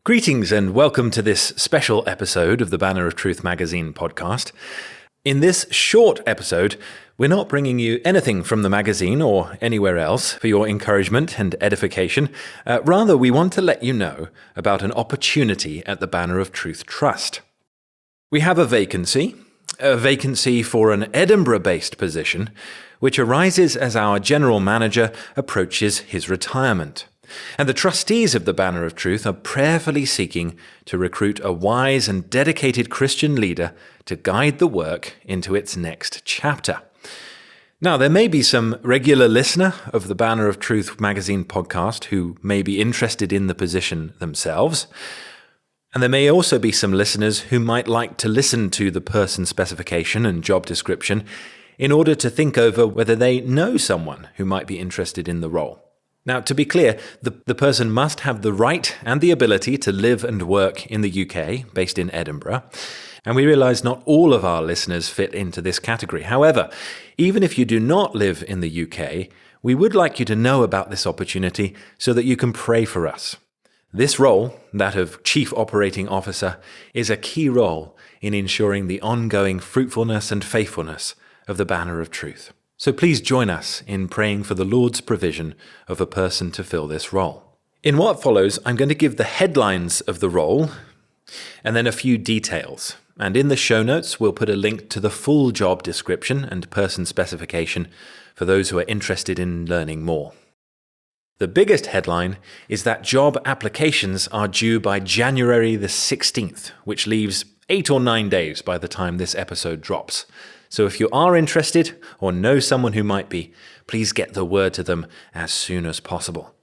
Greetings and welcome to this special episode of the Banner of Truth magazine podcast. In this short episode, we're not bringing you anything from the magazine or anywhere else for your encouragement and edification. Rather, we want to let you know about an opportunity at the Banner of Truth Trust. We have a vacancy for an Edinburgh-based position, which arises as our general manager approaches his retirement. And the trustees of the Banner of Truth are prayerfully seeking to recruit a wise and dedicated Christian leader to guide the work into its next chapter. Now, there may be some regular listener of the Banner of Truth magazine podcast who may be interested in the position themselves. And there may also be some listeners who might like to listen to the person specification and job description in order to think over whether they know someone who might be interested in the role. Now, to be clear, the person must have the right and the ability to live and work in the UK, based in Edinburgh, and we realise not all of our listeners fit into this category. However, even if you do not live in the UK, we would like you to know about this opportunity so that you can pray for us. This role, that of Chief Operating Officer, is a key role in ensuring the ongoing fruitfulness and faithfulness of the Banner of Truth. So please join us in praying for the Lord's provision of a person to fill this role. In what follows, I'm going to give the headlines of the role and then a few details. And in the show notes, we'll put a link to the full job description and person specification for those who are interested in learning more. The biggest headline is that job applications are due by January the 16th, which leaves 8 or 9 days by the time this episode drops. So if you are interested or know someone who might be, please get the word to them as soon as possible.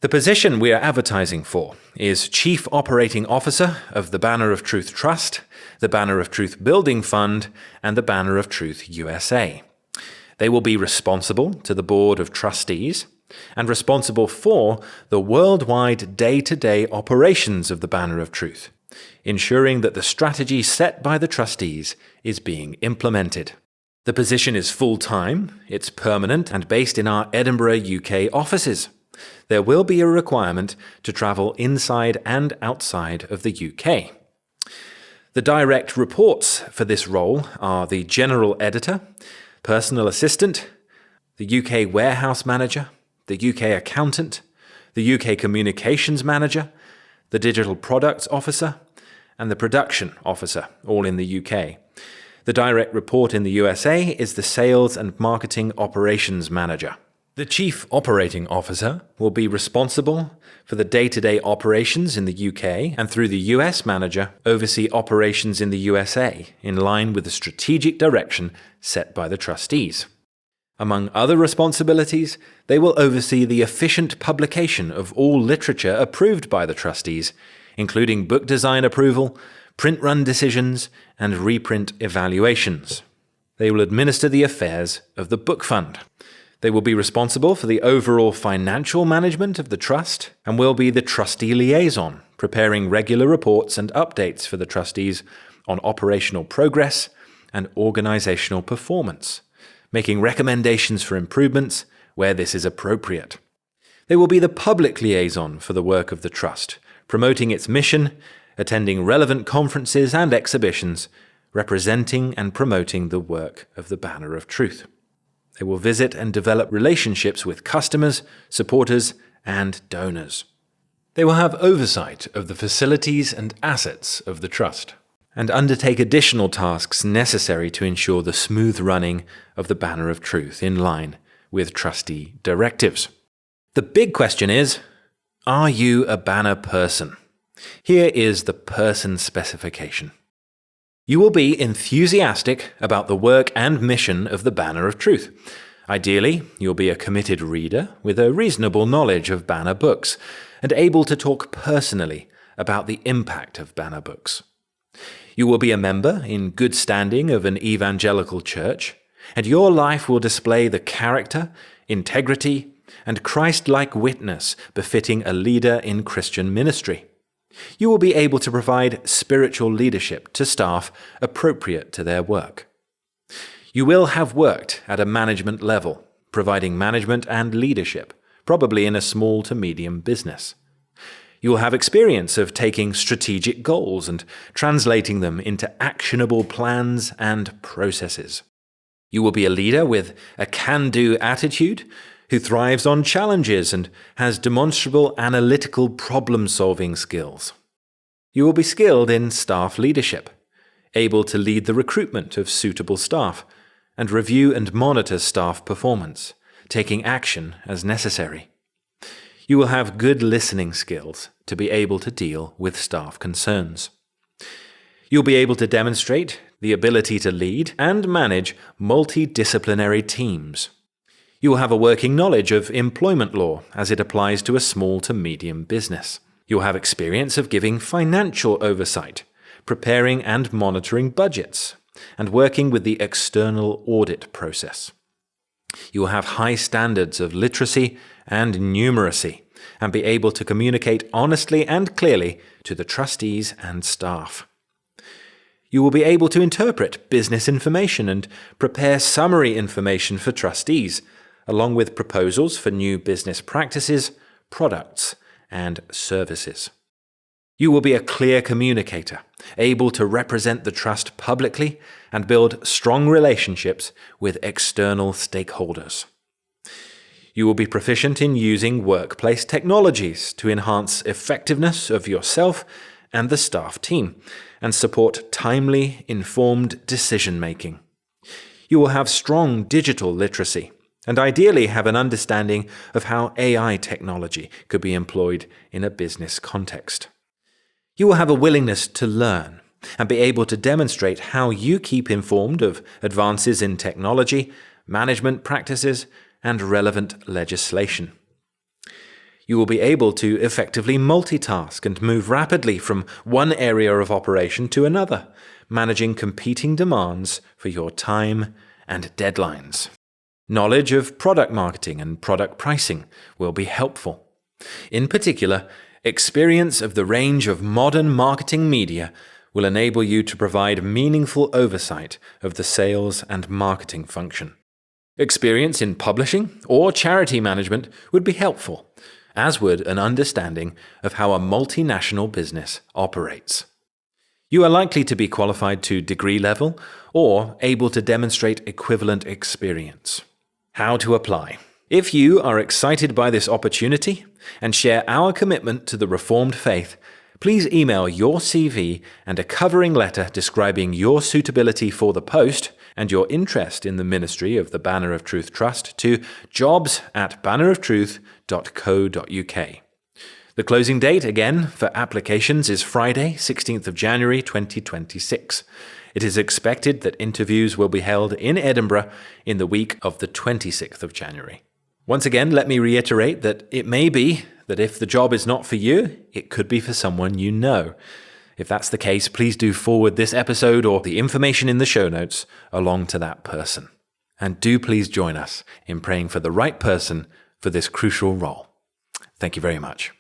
The position we are advertising for is Chief Operating Officer of the Banner of Truth Trust, the Banner of Truth Building Fund, and the Banner of Truth USA. They will be responsible to the Board of Trustees and responsible for the worldwide day-to-day operations of the Banner of Truth, ensuring that the strategy set by the trustees is being implemented. The position is full-time, it's permanent, and based in our Edinburgh, UK offices. There will be a requirement to travel inside and outside of the UK. The direct reports for this role are the General Editor, Personal Assistant, the UK Warehouse Manager, the UK Accountant, the UK Communications Manager, the Digital Products Officer, and the Production Officer, all in the UK. The direct report in the USA is the Sales and Marketing Operations Manager. The Chief Operating Officer will be responsible for the day-to-day operations in the UK and through the US Manager oversee operations in the USA in line with the strategic direction set by the trustees. Among other responsibilities, they will oversee the efficient publication of all literature approved by the trustees, including book design approval, print run decisions, and reprint evaluations. They will administer the affairs of the book fund. They will be responsible for the overall financial management of the trust and will be the trustee liaison, preparing regular reports and updates for the trustees on operational progress and organizational performance, making recommendations for improvements where this is appropriate. They will be the public liaison for the work of the trust, promoting its mission, attending relevant conferences and exhibitions, representing and promoting the work of the Banner of Truth. They will visit and develop relationships with customers, supporters, and donors. They will have oversight of the facilities and assets of the trust, and undertake additional tasks necessary to ensure the smooth running of the Banner of Truth in line with trustee directives. The big question is, are you a Banner person? Here is the person specification. You will be enthusiastic about the work and mission of the Banner of Truth. Ideally, you'll be a committed reader with a reasonable knowledge of Banner books and able to talk personally about the impact of Banner books. You will be a member in good standing of an evangelical church, and your life will display the character, integrity, and Christ-like witness befitting a leader in Christian ministry. You will be able to provide spiritual leadership to staff appropriate to their work. You will have worked at a management level, providing management and leadership, probably in a small to medium business. You will have experience of taking strategic goals and translating them into actionable plans and processes. You will be a leader with a can-do attitude who thrives on challenges and has demonstrable analytical problem-solving skills. You will be skilled in staff leadership, able to lead the recruitment of suitable staff, and review and monitor staff performance, taking action as necessary. You will have good listening skills to be able to deal with staff concerns. You'll be able to demonstrate the ability to lead and manage multidisciplinary teams. You will have a working knowledge of employment law as it applies to a small to medium business. You'll have experience of giving financial oversight, preparing and monitoring budgets, and working with the external audit process. You will have high standards of literacy and numeracy, and be able to communicate honestly and clearly to the trustees and staff. You will be able to interpret business information and prepare summary information for trustees, along with proposals for new business practices, products, and services. You will be a clear communicator, able to represent the trust publicly and build strong relationships with external stakeholders. You will be proficient in using workplace technologies to enhance effectiveness of yourself and the staff team and support timely, informed decision-making. You will have strong digital literacy and ideally have an understanding of how AI technology could be employed in a business context. You will have a willingness to learn and be able to demonstrate how you keep informed of advances in technology, management practices, and relevant legislation. You will be able to effectively multitask and move rapidly from one area of operation to another, managing competing demands for your time and deadlines. Knowledge of product marketing and product pricing will be helpful. In particular, experience of the range of modern marketing media will enable you to provide meaningful oversight of the sales and marketing function. Experience in publishing or charity management would be helpful, as would an understanding of how a multinational business operates. You are likely to be qualified to degree level or able to demonstrate equivalent experience. How to apply? If you are excited by this opportunity and share our commitment to the Reformed faith, please email your CV and a covering letter describing your suitability for the post and your interest in the ministry of the Banner of Truth Trust to jobs@banneroftruth.co.uk. The closing date, again, for applications is Friday, 16th of January 2026. It is expected that interviews will be held in Edinburgh in the week of the 26th of January. Once again, let me reiterate that it may be that if the job is not for you, it could be for someone you know. If that's the case, please do forward this episode or the information in the show notes along to that person. And do please join us in praying for the right person for this crucial role. Thank you very much.